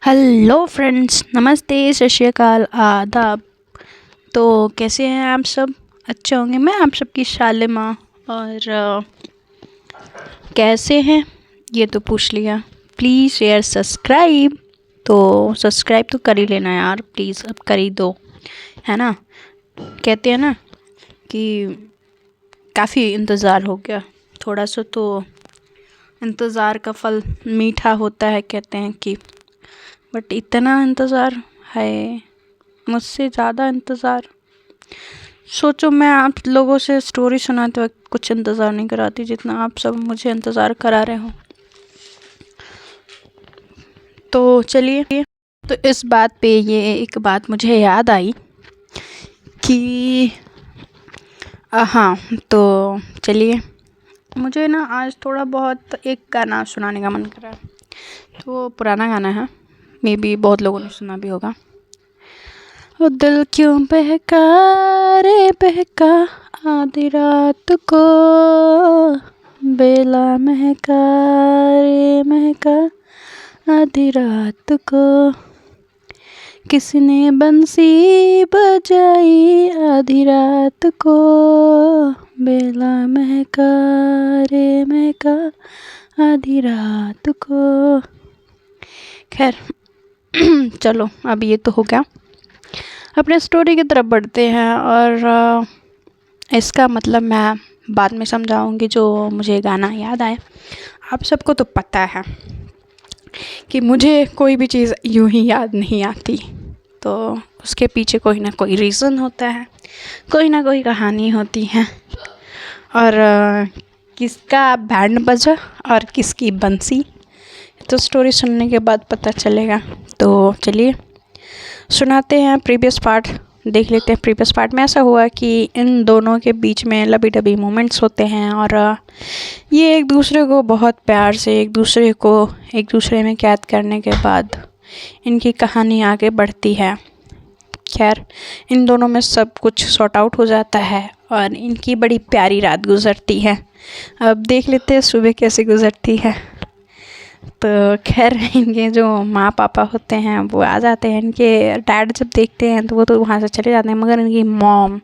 Hello friends, नमस्ते, सत श्री अकाल, आदाब। तो कैसे हैं आप सब? अच्छे होंगे। मैं आप सबकी शालिमा। और कैसे हैं ये तो पूछ लिया। Please share subscribe. तो सब्सक्राइब तो कर ही लेना यार, प्लीज़ अब कर ही दो, है ना। कहते हैं ना कि काफ़ी इंतज़ार हो गया। थोड़ा सा तो इंतज़ार का फल मीठा होता है, कहते हैं कि। बट इतना इंतज़ार है, मुझसे ज़्यादा इंतज़ार। सोचो, मैं आप लोगों से स्टोरी सुनाते वक्त कुछ इंतज़ार नहीं कराती जितना आप सब मुझे इंतज़ार करा रहे हो। तो चलिए, तो इस बात पे ये एक बात मुझे याद आई कि हाँ, तो चलिए, मुझे ना आज थोड़ा बहुत एक गाना सुनाने का मन कर रहा है। तो पुराना गाना है, मे बी बहुत लोगों ने सुना भी होगा। ओ दिल क्यों बहका रे बहका, आधी रात को बेला महका रे महका, आधी रात को किसने बंसी बजाई, आधी रात को बेला महका रे महका, आधी रात को। खैर चलो, अब ये तो हो गया। अपने स्टोरी की तरफ बढ़ते हैं। और इसका मतलब मैं बाद में समझाऊंगी, जो मुझे गाना याद आए। आप सबको तो पता है कि मुझे कोई भी चीज़ यूं ही याद नहीं आती, तो उसके पीछे कोई ना कोई रीज़न होता है, कोई ना कोई कहानी होती है। और किसका बैंड बजा और किसकी बंसी, तो स्टोरी सुनने के बाद पता चलेगा। तो चलिए सुनाते हैं। प्रीवियस पार्ट देख लेते हैं। प्रीवियस पार्ट में ऐसा हुआ कि इन दोनों के बीच में लबी डबी मोमेंट्स होते हैं, और ये एक दूसरे को बहुत प्यार से एक दूसरे में कैद करने के बाद इनकी कहानी आगे बढ़ती है। खैर, इन दोनों में सब कुछ सॉर्ट आउट हो जाता है और इनकी बड़ी प्यारी रात गुजरती है। अब देख लेते हैं सुबह कैसे गुजरती है। तो खैर, इनके जो माँ पापा होते हैं वो आ जाते हैं। इनके डैड जब देखते हैं तो वो तो वहाँ से चले जाते हैं, मगर इनकी मॉम,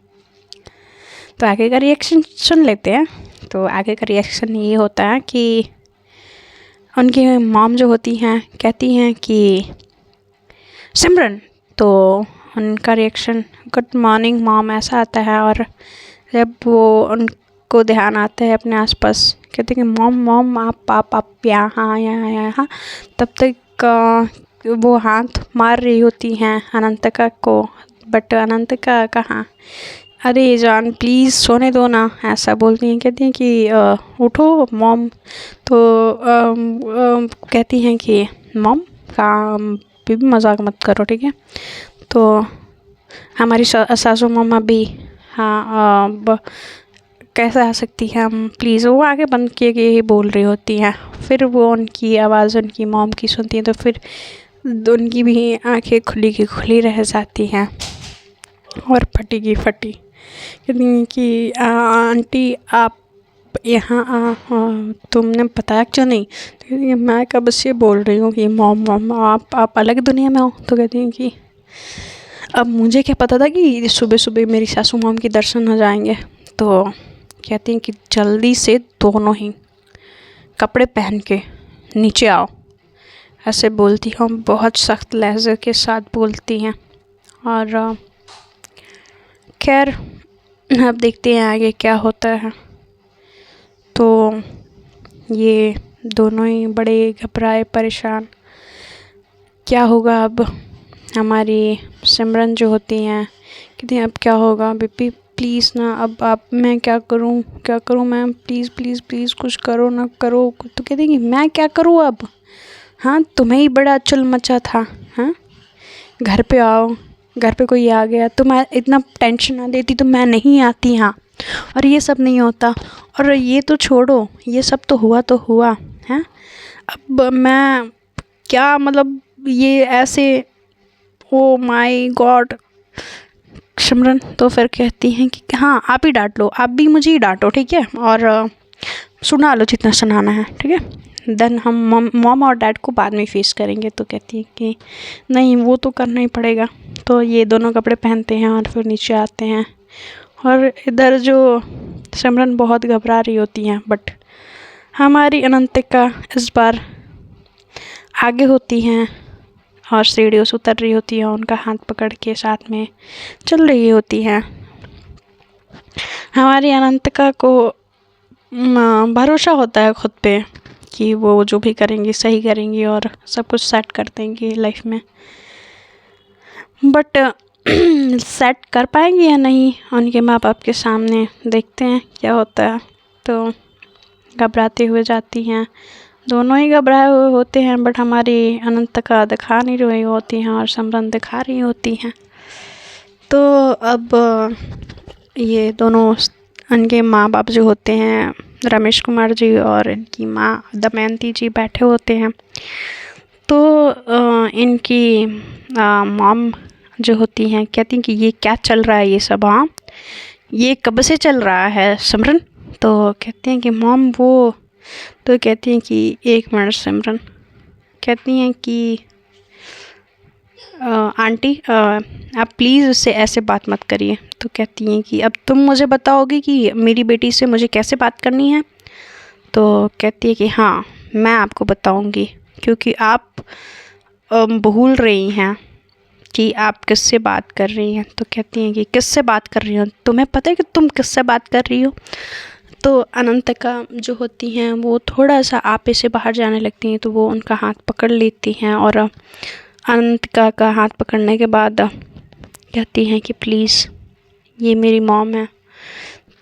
तो आगे का रिएक्शन सुन लेते हैं। तो आगे का रिएक्शन ये होता है कि उनकी मॉम जो होती हैं कहती हैं कि सिमरन, तो उनका रिएक्शन गुड मॉर्निंग मॉम ऐसा आता है। और जब वो उनको ध्यान आता है अपने आसपास, कहते हैं कि मॉम मॉम आप यहाँ, तब तक वो हाथ मार रही होती हैं अनंतिका को। बट अनंतिका कहाँ, अरे जान प्लीज़ सोने दो ना, ऐसा बोलती हैं। कहती हैं कि उठो मॉम। तो कहती हैं कि मॉम का भी मजाक मत करो, ठीक है। तो हमारी सासू मम्मा भी, हाँ कैसे आ सकती है हम, प्लीज़। वो आगे बंद किए के ही बोल रही होती हैं। फिर वो उनकी आवाज़ उनकी मॉम की सुनती हैं, तो फिर उनकी भी आंखें खुली की खुली रह जाती हैं और फटी की फटी। कहती हैं कि आंटी आप यहाँ तुमने बताया क्यों नहीं? तो कहती हैं मैं कब से बोल रही हूँ कि मॉम मॉम आप अलग दुनिया में हो। तो कहती हैं कि अब मुझे क्या पता था कि सुबह सुबह मेरी सासू मॉम के दर्शन हो जाएंगे। तो कहती हैं कि जल्दी से दोनों ही कपड़े पहन के नीचे आओ, ऐसे बोलती हूँ। बहुत सख्त लहजे के साथ बोलती हैं। और खैर, अब देखते हैं आगे क्या होता है। तो ये दोनों ही बड़े घबराए परेशान, क्या होगा अब। हमारी सिमरन जो होती हैं कहती हैं अब क्या होगा बेबी, प्लीज़ ना, अब आप मैं क्या करूँ मैम, प्लीज़ प्लीज़ प्लीज़ कुछ करो ना करो। तो कहती कि मैं क्या करूँ अब, हाँ तुम्हें ही बड़ा चुल मचा था, हाँ घर पे आओ, घर पे कोई आ गया तो मैं इतना टेंशन ना देती तो मैं नहीं आती, हाँ और ये सब नहीं होता। और ये तो छोड़ो, ये सब तो हुआ है। अब मैं क्या, मतलब ये ऐसे, ओ माय गॉड। सिमरन तो फिर कहती हैं कि हाँ आप ही डांट लो, आप भी मुझे ही डांटो, ठीक है। और सुना लो जितना सुनाना है, ठीक है। देन हम मॉम और डैड को बाद में फेस करेंगे। तो कहती है कि नहीं वो तो करना ही पड़ेगा। तो ये दोनों कपड़े पहनते हैं और फिर नीचे आते हैं। और इधर जो सिमरन बहुत घबरा रही होती हैं, बट हमारी अनंतिका इस बार आगे होती हैं और सीढ़ियों से उतर रही होती है, उनका हाथ पकड़ के साथ में चल रही होती हैं। हमारी अनंतिका को भरोसा होता है खुद पे कि वो जो भी करेंगी सही करेंगी और सब कुछ सेट कर देंगी लाइफ में। बट सेट कर पाएंगी या नहीं उनके माँ बाप के सामने, देखते हैं क्या होता है। तो घबराते हुए जाती हैं, दोनों ही घबराए हुए होते हैं, बट हमारी अनंतिका दिखा नहीं रही होती हैं और सिमरन दिखा रही होती हैं। तो अब ये दोनों उनके माँ बाप जो होते हैं, रमेश कुमार जी और इनकी माँ दमयंती जी बैठे होते हैं। तो इनकी मॉम जो होती हैं कहती हैं कि ये क्या चल रहा है ये सब, हाँ ये कब से चल रहा है सिमरन। तो कहते हैं कि मॉम वो, तो कहती हैं कि एक मिनट सिमरन, कहती हैं कि आंटी आप प्लीज़ उससे ऐसे बात मत करिए। तो कहती हैं कि अब तुम मुझे बताओगी कि मेरी बेटी से मुझे कैसे बात करनी है। तो कहती है कि हाँ मैं आपको बताऊंगी, क्योंकि आप भूल रही हैं कि आप किससे बात कर रही हैं। तो कहती हैं कि किससे बात कर रही हो, तुम्हें पता है कि तुम किससे बात कर रही हो। तो अनंतिका जो होती हैं वो थोड़ा सा आपे से बाहर जाने लगती हैं, तो वो उनका हाथ पकड़ लेती हैं और अनंतिका का हाथ पकड़ने के बाद कहती हैं कि प्लीज़ ये मेरी मॉम है।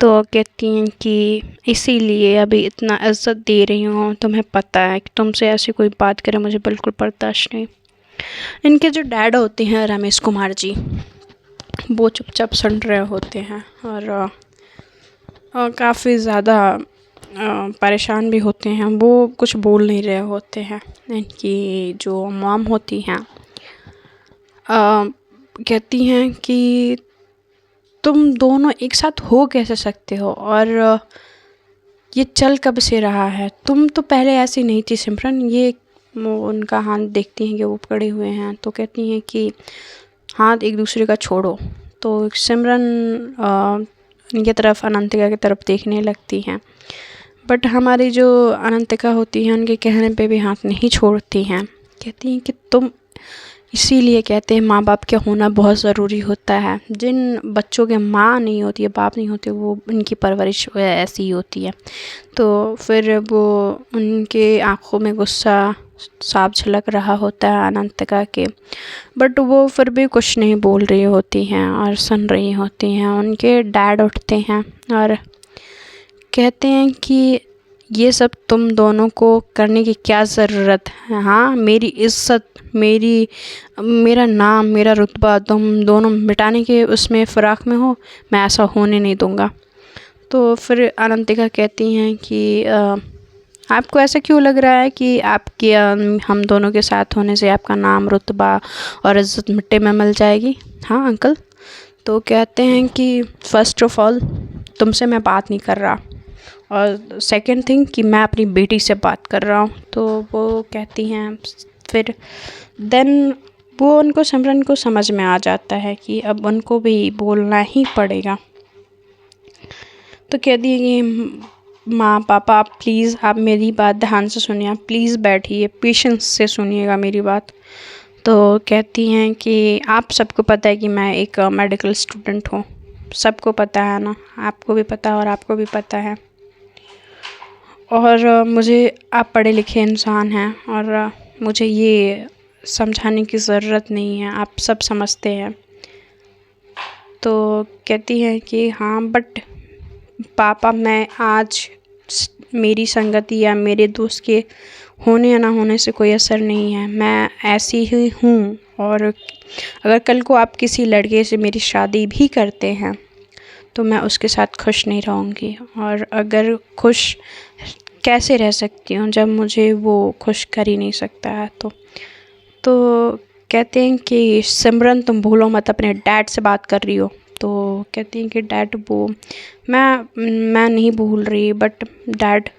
तो कहती हैं कि इसीलिए अभी इतना इज़्ज़त दे रही हूँ, तुम्हें पता है कि तुमसे ऐसी कोई बात करे मुझे बिल्कुल बर्दाश्त नहीं। इनके जो डैड होते हैं रमेश कुमार जी, वो चुपचाप सुन रहे होते हैं और काफ़ी ज़्यादा परेशान भी होते हैं, वो कुछ बोल नहीं रहे होते हैं। इनकी जो मॉम होती हैं कहती हैं कि तुम दोनों एक साथ हो कैसे सकते हो, और ये चल कब से रहा है, तुम तो पहले ऐसी नहीं थी सिमरन। ये उनका हाथ देखती हैं कि वो पकड़े हुए हैं, तो कहती हैं कि हाथ एक दूसरे का छोड़ो। तो सिमरन इनकी तरफ, अनंतिका की तरफ देखने लगती हैं, बट हमारी जो अनंतिका होती है उनके कहने पे भी हाथ नहीं छोड़ती हैं। कहती हैं कि तुम, इसीलिए कहते हैं माँ बाप का होना बहुत ज़रूरी होता है। जिन बच्चों के माँ नहीं होती है, बाप नहीं होते, वो उनकी परवरिश ऐसी ही होती है। तो फिर वो उनके आँखों में गुस्सा साफ झलक रहा होता है अनंतिका के, बट वो फिर भी कुछ नहीं बोल रही होती हैं और सुन रही होती हैं। उनके डैड उठते हैं और कहते हैं कि ये सब तुम दोनों को करने की क्या ज़रूरत है, हाँ मेरी इज़्ज़त, मेरा नाम, मेरा रुतबा तुम दोनों मिटाने के उसमें फ़िराक में हो, मैं ऐसा होने नहीं दूँगा। तो फिर अनंतिका कहती हैं कि आपको ऐसा क्यों लग रहा है कि आपके हम दोनों के साथ होने से आपका नाम, रुतबा और इज़्ज़त मिट्टी में मिल जाएगी। हाँ अंकल। तो कहते हैं कि फ़र्स्ट ऑफ़ ऑल तुमसे मैं बात नहीं कर रहा, और सेकंड थिंग कि मैं अपनी बेटी से बात कर रहा हूँ। तो वो कहती हैं, फिर देन वो उनको, सिमरन को समझ में आ जाता है कि अब उनको भी बोलना ही पड़ेगा। तो कहती है कि माँ पापा आप प्लीज़, आप मेरी बात ध्यान से सुनिए, आप प्लीज़ बैठिए, पेशेंस से सुनिएगा मेरी बात। तो कहती हैं कि आप सबको पता है कि मैं एक मेडिकल स्टूडेंट हूँ, सबको पता है ना, आपको भी पता है और आपको भी पता है, और मुझे, आप पढ़े लिखे इंसान हैं और मुझे ये समझाने की ज़रूरत नहीं है, आप सब समझते हैं। तो कहती है कि हाँ बट पापा, मैं आज, मेरी संगति या मेरे दोस्त के होने या ना होने से कोई असर नहीं है, मैं ऐसी ही हूँ, और अगर कल को आप किसी लड़के से मेरी शादी भी करते हैं तो मैं उसके साथ खुश नहीं रहूँगी, और अगर खुश कैसे रह सकती हूँ जब मुझे वो खुश कर ही नहीं सकता है। तो कहते हैं कि सिमरन तुम भूलो मत, अपने डैड से बात कर रही हो। तो कहती हैं कि डैड, वो मैं नहीं भूल रही, बट डैड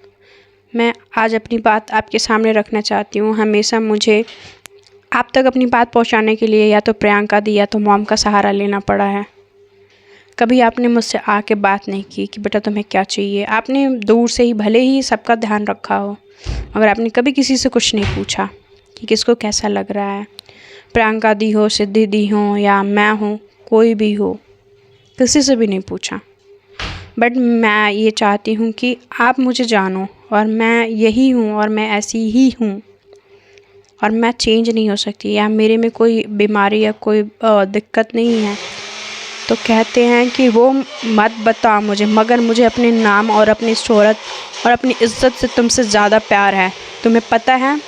मैं आज अपनी बात आपके सामने रखना चाहती हूँ। हमेशा मुझे आप तक अपनी बात पहुँचाने के लिए या तो प्रियंका दी या तो मॉम का सहारा लेना पड़ा है। कभी आपने मुझसे आके बात नहीं की कि बेटा तुम्हें क्या चाहिए। आपने दूर से ही भले ही सबका ध्यान रखा हो, मगर आपने कभी किसी से कुछ नहीं पूछा कि किसको कैसा लग रहा है। प्रियंका दी हो, सिद्धि दी हो या मैं हूँ, कोई भी हो, किसी से भी नहीं पूछा। बट मैं ये चाहती हूँ कि आप मुझे जानो और मैं यही हूँ और मैं ऐसी ही हूँ और मैं चेंज नहीं हो सकती, या मेरे में कोई बीमारी या कोई दिक्कत नहीं है तो कहते हैं कि वो मत बताओ मुझे, मगर मुझे अपने नाम और अपनी शोहरत और अपनी इज़्ज़त से तुमसे ज़्यादा प्यार है। तुम्हें पता है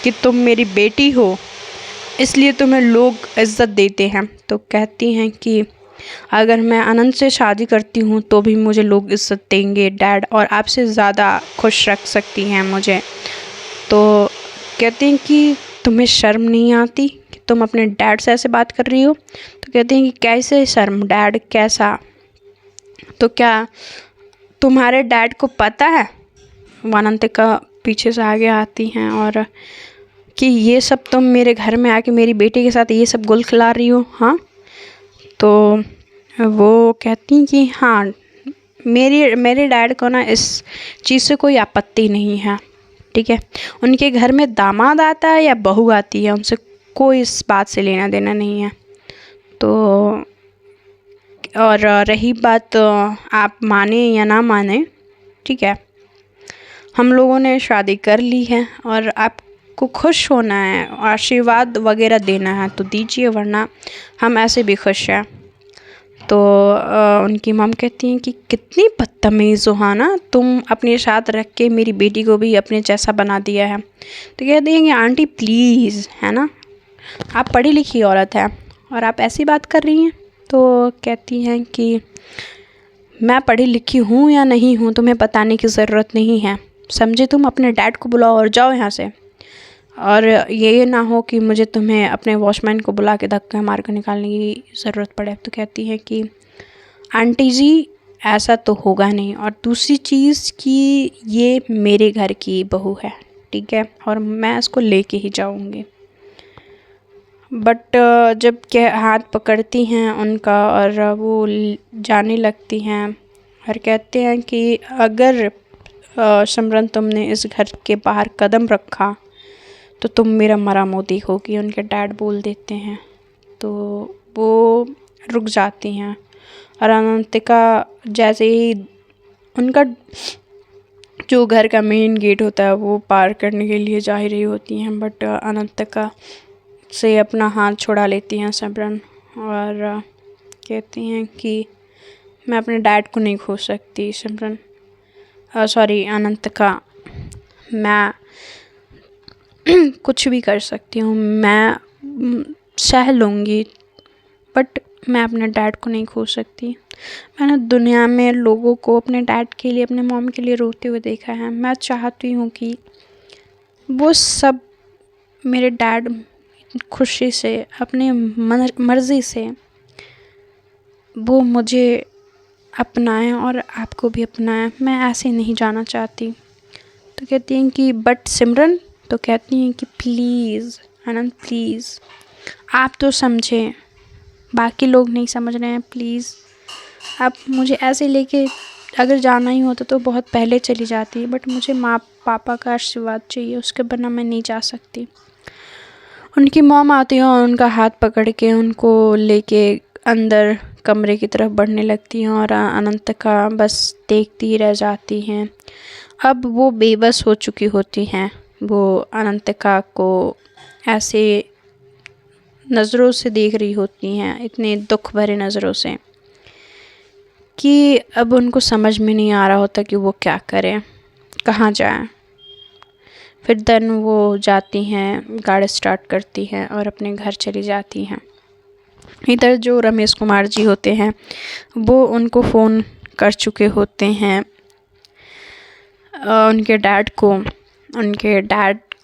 कि तुम मेरी बेटी हो, इसलिए तुम्हें लोग इज़्ज़त देते हैं। तो कहती हैं कि अगर मैं अनंत से शादी करती हूँ तो भी मुझे लोग इज़्ज़त देंगे डैड, और आपसे ज़्यादा खुश रख सकती हैं मुझे। तो कहते हैं कि तुम्हें शर्म नहीं आती कि तुम अपने डैड से ऐसे बात कर रही हो। तो कहते हैं कि कैसे शर्म, डैड कैसा? तो क्या तुम्हारे डैड को पता है? वानंतिका पीछे से आगे आती हैं और कि ये सब तुम मेरे घर में आके मेरी बेटी के साथ ये सब गुल खिला रही हो, हाँ? तो वो कहती हैं कि हाँ, मेरे डैड को ना इस चीज़ से कोई आपत्ति नहीं है, ठीक है। उनके घर में दामाद आता है या बहू आती है, उनसे कोई इस बात से लेना देना नहीं है। तो और रही बात आप माने या ना माने, ठीक है, हम लोगों ने शादी कर ली है और आपको खुश होना है, आशीर्वाद वगैरह देना है तो दीजिए, वरना हम ऐसे भी खुश हैं। तो उनकी मम कहती हैं कि कितनी बदतमीज़ हो हाना, तुम अपने साथ रख के मेरी बेटी को भी अपने जैसा बना दिया है। तो कहती हैं कि आंटी प्लीज़, है ना, आप पढ़ी लिखी औरत हैं और आप ऐसी बात कर रही हैं। तो कहती हैं कि मैं पढ़ी लिखी हूँ या नहीं हूँ तुम्हें बताने की ज़रूरत नहीं है, समझे? तुम अपने डैड को बुलाओ और जाओ यहाँ से, और ये ना हो कि मुझे तुम्हें अपने वॉचमैन को बुला के धक्का मार कर निकालने की ज़रूरत पड़े। तो कहती है कि आंटी जी ऐसा तो होगा नहीं, और दूसरी चीज़ कि ये मेरे घर की बहू है, ठीक है, और मैं इसको लेके ही जाऊंगी। बट जब के हाथ पकड़ती हैं उनका और वो जाने लगती हैं और कहते हैं कि अगर सिमरन तुमने इस घर के बाहर कदम रखा तो तुम मेरा मरा मुँह देखोगी, उनके डैड बोल देते हैं। तो वो रुक जाती हैं और अनंतिका जैसे ही उनका जो घर का मेन गेट होता है वो पार करने के लिए जा ही रही होती हैं, बट अनंतिका से अपना हाथ छुड़ा लेती हैं सिमरन और कहती हैं कि मैं अपने डैड को नहीं खो सकती सिमरन, सॉरी अनंतिका, मैं कुछ भी कर सकती हूँ, मैं सह लूँगी, बट मैं अपने डैड को नहीं खो सकती। मैंने दुनिया में लोगों को अपने डैड के लिए, अपने मॉम के लिए रोते हुए देखा है। मैं चाहती हूँ कि वो सब मेरे डैड खुशी से, अपने मर्ज़ी से वो मुझे अपनाएं और आपको भी अपनाएं। मैं ऐसे नहीं जाना चाहती। तो कहती हैं कि बट सिमरन, तो कहती हैं कि प्लीज़ आनंद प्लीज़ आप तो समझें, बाकी लोग नहीं समझ रहे हैं, प्लीज़ आप मुझे ऐसे लेके अगर जाना ही होता तो बहुत पहले चली जाती, बट मुझे माँ पापा का आशीर्वाद चाहिए, उसके बिना मैं नहीं जा सकती। उनकी मॉम आती है और उनका हाथ पकड़ के उनको लेके अंदर कमरे की तरफ बढ़ने लगती हैं और अनंतिका बस देखती रह जाती हैं। अब वो बेबस हो चुकी होती हैं, वो अनंतिका को ऐसे नज़रों से देख रही होती हैं, इतने दुख भरे नज़रों से, कि अब उनको समझ में नहीं आ रहा होता कि वो क्या करें, कहाँ जाएं। फिर देन वो जाती हैं, गाड़ी स्टार्ट करती हैं और अपने घर चली जाती हैं। इधर जो रमेश कुमार जी होते हैं वो उनको फ़ोन कर चुके होते हैं, उनके डैड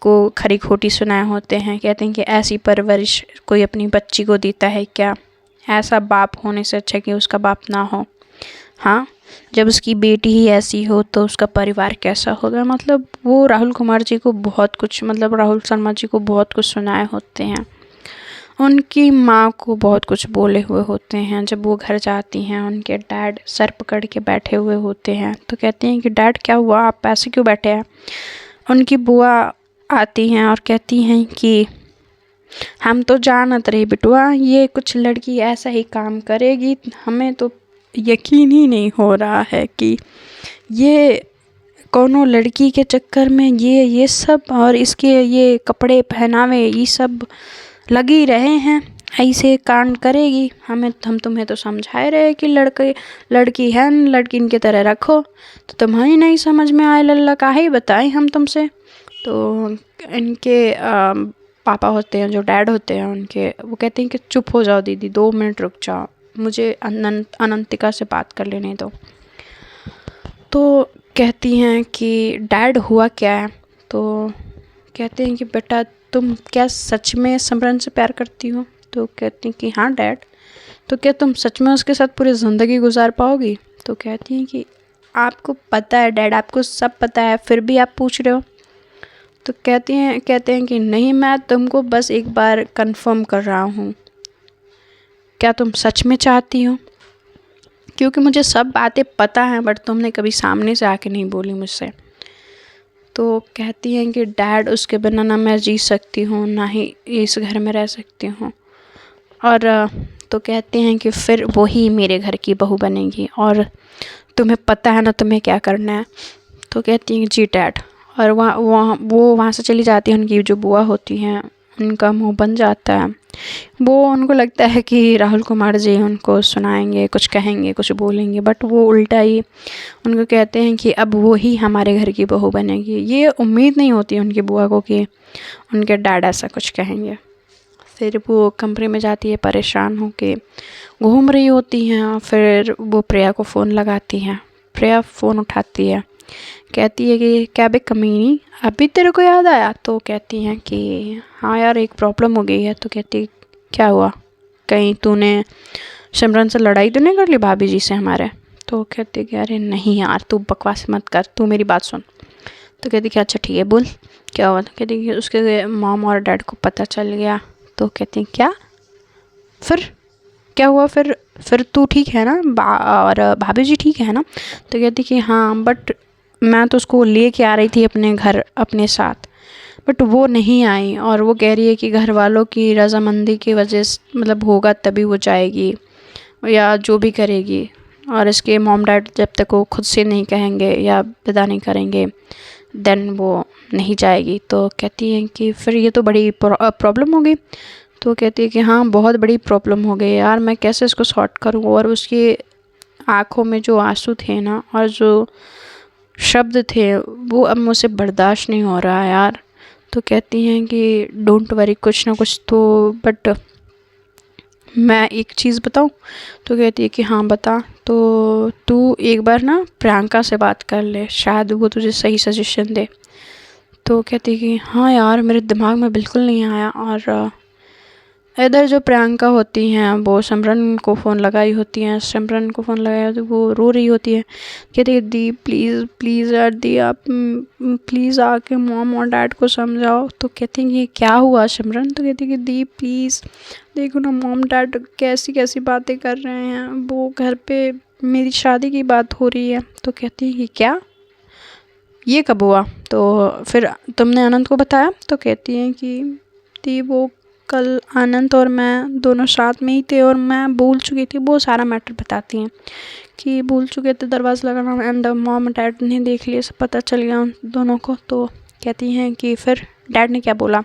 को खरी खोटी सुनाए होते हैं। कहते हैं कि ऐसी परवरिश कोई अपनी बच्ची को देता है क्या? ऐसा बाप होने से अच्छा कि उसका बाप ना हो। हाँ, जब उसकी बेटी ही ऐसी हो तो उसका परिवार कैसा होगा। मतलब वो राहुल कुमार जी को बहुत कुछ, मतलब राहुल शर्मा जी को बहुत कुछ सुनाए होते हैं। उनकी माँ को बहुत कुछ बोले हुए होते हैं। जब वो घर जाती हैं उनके डैड सर पकड़ के बैठे हुए होते हैं, तो कहती हैं कि डैड क्या हुआ, आप ऐसे क्यों बैठे हैं। उनकी बुआ आती हैं और कहती हैं कि हम तो जानत रहे बिटुआ, ये कुछ लड़की ऐसा ही काम करेगी, हमें तो यकीन ही नहीं हो रहा है कि ये कोनो लड़की के चक्कर में ये सब और इसके ये कपड़े पहनावे ये सब लगी रहे हैं, ऐसे कांड करेगी। हम तुम्हें तो समझाए रहे कि लड़की है, लड़की इनकी तरह रखो, तो तुम्हें नहीं समझ में आए, लल्ला काहे बताएं हम तुमसे। तो इनके पापा होते हैं, जो डैड होते हैं उनके, वो कहते हैं कि चुप हो जाओ दीदी, 2 मिनट रुक जाओ, मुझे अनंतिका से बात कर लेने दो। तो कहती हैं कि डैड हुआ क्या है। तो कहते हैं कि बेटा तुम क्या सच में सिमरन से प्यार करती हो। तो कहती हैं कि हाँ डैड। तो क्या तुम सच में उसके साथ पूरी ज़िंदगी गुजार पाओगी। तो कहती हैं कि आपको पता है डैड, आपको सब पता है, फिर भी आप पूछ रहे हो। तो कहते हैं कि नहीं, मैं तुमको बस एक बार कंफर्म कर रहा हूँ, क्या तुम सच में चाहती हो। क्योंकि मुझे सब बातें पता हैं, बट तुमने कभी सामने से आके नहीं बोली मुझसे। तो कहती हैं कि डैड उसके बिना ना मैं जी सकती हूँ, ना ही इस घर में रह सकती हूँ। और तो कहते हैं कि फिर वही मेरे घर की बहू बनेगी और तुम्हें पता है ना तुम्हें क्या करना है। तो कहती हैं जी डैड। और वहाँ से चली जाती है। उनकी जो बुआ होती हैं उनका मुंह बन जाता है। वो उनको लगता है कि राहुल कुमार जी उनको सुनाएंगे, कुछ कहेंगे, कुछ बोलेंगे, बट वो उल्टा ही उनको कहते हैं कि अब वो ही हमारे घर की बहू बनेगी। ये उम्मीद नहीं होती उनकी बुआ को कि उनके डैड ऐसा कुछ कहेंगे। फिर वो कमरे में जाती है, परेशान होके घूम रही होती हैं। और फिर वो प्रिया को फ़ोन लगाती हैं। प्रिया फ़ोन उठाती है, कहती है कि क्या बे कमीनी, अभी तेरे को याद आया। तो कहती हैं कि हाँ यार एक प्रॉब्लम हो गई है। तो कहती क्या हुआ, कहीं तूने सिमरन से लड़ाई तो नहीं कर ली भाभी जी से हमारे। तो कहती कि अरे नहीं यार तू बकवास मत कर, तू मेरी बात सुन। तो कहती कि अच्छा ठीक है बोल क्या हुआ। तो कहती कि उसके मॉम और डैड को पता चल गया। तो कहती क्या, फिर क्या हुआ, फिर तू ठीक है ना, और भाभी जी ठीक है ना। तो कहती कि हाँ बट मैं तो उसको ले के आ रही थी अपने घर अपने साथ, बट वो नहीं आई। और वो कह रही है कि घर वालों की रजामंदी की वजह से मतलब होगा तभी वो जाएगी या जो भी करेगी। और इसके मॉम डैड जब तक वो खुद से नहीं कहेंगे या विदा नहीं करेंगे देन वो नहीं जाएगी। तो कहती हैं कि फिर ये तो बड़ी प्रॉब्लम हो गई। तो कहती है कि हाँ बहुत बड़ी प्रॉब्लम हो गई यार, मैं कैसे इसको सॉर्ट करूँ। और उसकी आँखों में जो आंसू थे ना और जो शब्द थे वो अब मुझसे बर्दाश्त नहीं हो रहा है यार। तो कहती हैं कि डोंट वरी, कुछ ना कुछ तो, बट मैं एक चीज़ बताऊं। तो कहती है कि हाँ बता। तो तू एक बार ना प्रियंका से बात कर ले, शायद वो तुझे सही सजेशन दे। तो कहती है कि हाँ यार मेरे दिमाग में बिल्कुल नहीं आया। और इधर जो प्रियंका होती हैं वो सिमरन को फ़ोन लगाई होती हैं, सिमरन को फ़ोन लगाया तो वो रो रही होती है। कहती है दी प्लीज़ प्लीज़ यार दी, आप प्लीज़ आके मॉम और डैड को समझाओ। तो कहती हैं कि क्या हुआ सिमरन। तो कहती है कि दी प्लीज़ देखो ना मॉम डैड कैसी कैसी बातें कर रहे हैं, वो घर पे मेरी शादी की बात हो रही है। तो कहती है कि क्या, ये कब हुआ। तो फिर तुमने आनंद को बताया। तो कहती हैं कि दी वो कल आनंद और मैं दोनों साथ में ही थे और मैं भूल चुकी थी। वो सारा मैटर बताती हैं कि भूल चुके थे दरवाज़ा लगाना, एंड मॉम डैड ने देख लिया, सब पता चल गया उन दोनों को। तो कहती हैं कि फिर डैड ने क्या बोला।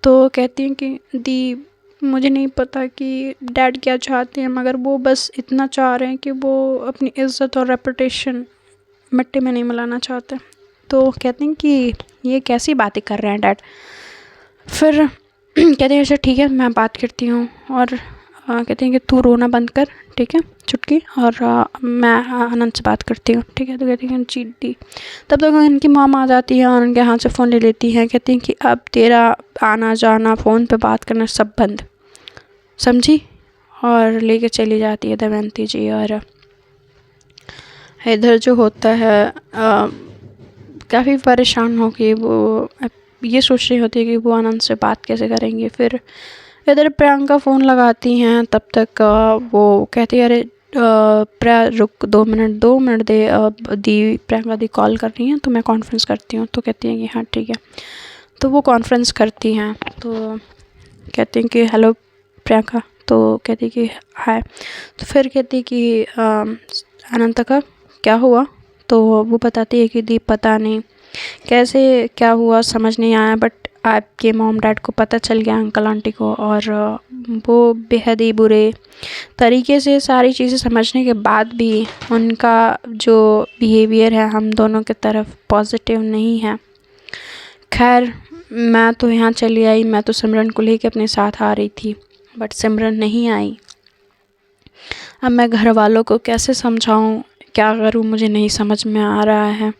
तो कहती हैं कि दी मुझे नहीं पता कि डैड क्या चाहते हैं, मगर वो बस इतना चाह रहे हैं कि वो अपनी इज़्ज़त और रेपुटेशन मिट्टी में नहीं मिलाना चाहते। तो कहते हैं कि ये कैसी बातें कर रहे हैं डैड। फिर कहते हैं अच्छा ठीक है मैं बात करती हूँ। और कहते हैं कि तू रोना बंद कर, ठीक है चुटकी, और मैं आनंद से बात करती हूँ, ठीक है। तो कहती हैं जी दी। तब तक इनकी मॉम आ जाती है और उनके हाथ से फ़ोन ले लेती हैं। कहती हैं कि अब तेरा आना जाना फ़ोन पे बात करना सब बंद, समझी। और लेके चली जाती है दमयंती जी। और इधर जो होता है काफ़ी परेशान हो के वो ये सोच रही होती है कि वो आनंद से बात कैसे करेंगे। फिर इधर प्रियंका फ़ोन लगाती हैं, तब तक वो कहती है, अरे प्रिया रुक 2 मिनट दे, दी प्रियंका दी कॉल कर रही हैं तो मैं कॉन्फ्रेंस करती हूँ। तो कहती हैं कि हाँ ठीक है। तो वो कॉन्फ्रेंस करती हैं, तो कहती हैं कि हेलो प्रियंका। तो कहती कि हाय। तो फिर कहती कि अनंत का क्या हुआ। तो वो बताती है कि दीप पता नहीं कैसे क्या हुआ, समझ नहीं आया, बट आपके मॉम डैड को पता चल गया, अंकल आंटी को, और वो बेहद ही बुरे तरीके से सारी चीज़ें समझने के बाद भी उनका जो बिहेवियर है हम दोनों की तरफ पॉजिटिव नहीं है। खैर मैं तो यहाँ चली आई, मैं तो सिमरन को लेके अपने साथ आ रही थी, बट सिमरन नहीं आई। अब मैं घर वालों को कैसे समझाऊँ, क्या करूँ, मुझे नहीं समझ में आ रहा है।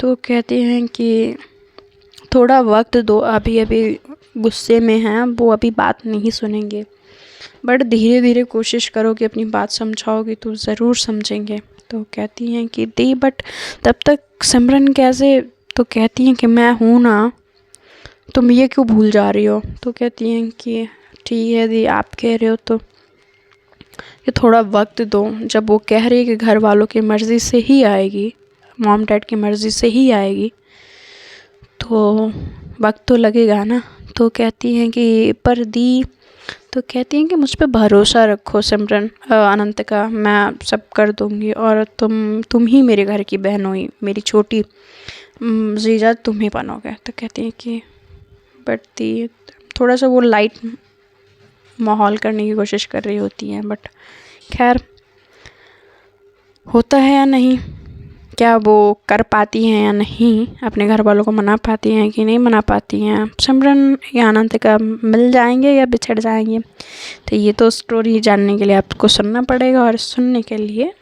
तो कहते हैं कि थोड़ा वक्त दो, अभी अभी गुस्से में हैं वो, अभी बात नहीं सुनेंगे, बट धीरे धीरे कोशिश करो कि अपनी बात समझाओगे तो ज़रूर समझेंगे। तो कहती हैं कि दी बट तब तक सिमरन कैसे। तो कहती हैं कि मैं हूँ ना, तुम ये क्यों भूल जा रही हो। तो कहती हैं कि ठीक है दी, आप कह रहे हो तो ये थोड़ा वक्त दो। जब वो कह रही है कि घर वालों की मर्ज़ी से ही आएगी, मॉम डैड की मर्ज़ी से ही आएगी, तो वक्त तो लगेगा ना। तो कहती हैं कि पर दी, तो कहती हैं कि मुझ पे भरोसा रखो सिमरन, अनंत का, मैं सब कर दूँगी, और तुम ही मेरे घर की बहन हुई, मेरी छोटी जीजा तुम ही बनोगे। तो कहती हैं कि बट दी, थोड़ा सा वो लाइट माहौल करने की कोशिश कर रही होती हैं, बट खैर होता है या नहीं, क्या वो कर पाती हैं या नहीं, अपने घर वालों को मना पाती हैं कि नहीं मना पाती हैं। सिमरन या अनंत का मिल जाएंगे या बिछड़ जाएंगे, तो ये तो स्टोरी जानने के लिए आपको सुनना पड़ेगा, और सुनने के लिए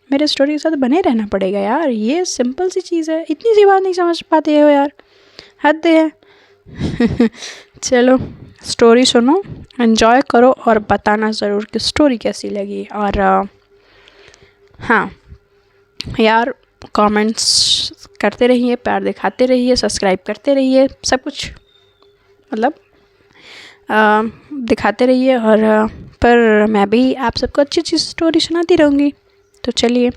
मेरे स्टोरी के साथ बने रहना पड़ेगा यार। ये सिंपल सी चीज़ है, इतनी सी बात नहीं समझ पाते हो यार, हद है। चलो स्टोरी सुनो, एंजॉय करो, और बताना ज़रूर कि स्टोरी कैसी लगी। और हाँ यार, कमेंट्स करते रहिए, प्यार दिखाते रहिए, सब्सक्राइब करते रहिए, सब कुछ मतलब दिखाते रहिए। और पर मैं भी आप सबको अच्छी अच्छी स्टोरी सुनाती रहूँगी। तो चलिए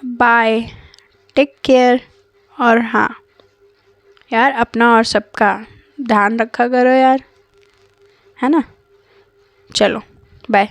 बाय, टेक केयर। और हाँ यार, अपना और सबका ध्यान रखा करो यार, है ना। चलो बाय।